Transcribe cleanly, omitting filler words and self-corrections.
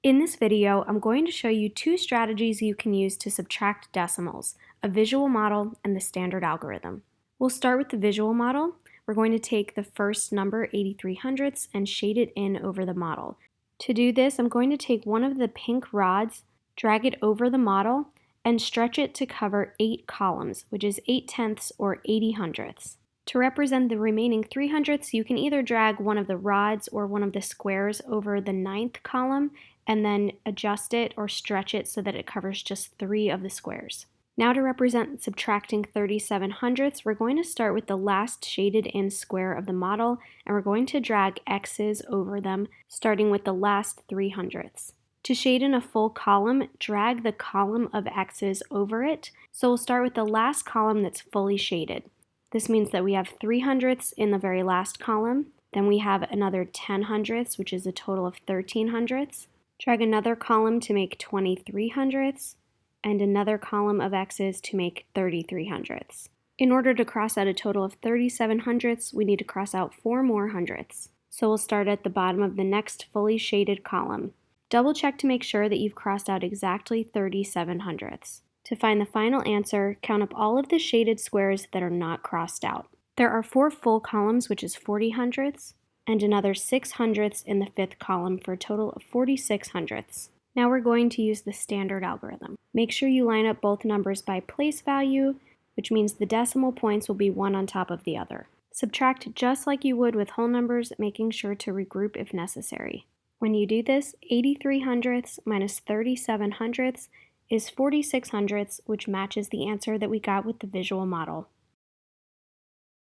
In this video, I'm going to show you two strategies you can use to subtract decimals, a visual model and the standard algorithm. We'll start with the visual model. We're going to take the first number, 83 hundredths, and shade it in over the model. To do this, I'm going to take one of the pink rods, drag it over the model, and stretch it to cover 8 columns, which is 8/10ths or 80 hundredths. To represent the remaining 3 hundredths, you can either drag one of the rods or one of the squares over the 9th column and then adjust it or stretch it so that it covers just 3 of the squares. Now to represent subtracting 37 hundredths, we're going to start with the last shaded in square of the model, and we're going to drag X's over them, starting with the last 3 hundredths. To shade in a full column, drag the column of X's over it. So we'll start with the last column that's fully shaded. This means that we have 3 hundredths in the very last column. Then we have another 10 hundredths, which is a total of 13 hundredths. Drag another column to make 23 hundredths, and another column of X's to make 33 hundredths. In order to cross out a total of 37 hundredths, we need to cross out 4 more hundredths. So we'll start at the bottom of the next fully shaded column. Double check to make sure that you've crossed out exactly 37 hundredths. To find the final answer, count up all of the shaded squares that are not crossed out. There are 4 full columns, which is 40 hundredths, and another 6 hundredths in the 5th column for a total of 46 hundredths. Now we're going to use the standard algorithm. Make sure you line up both numbers by place value, which means the decimal points will be one on top of the other. Subtract just like you would with whole numbers, making sure to regroup if necessary. When you do this, 83 hundredths minus 37 hundredths is 46 hundredths, which matches the answer that we got with the visual model.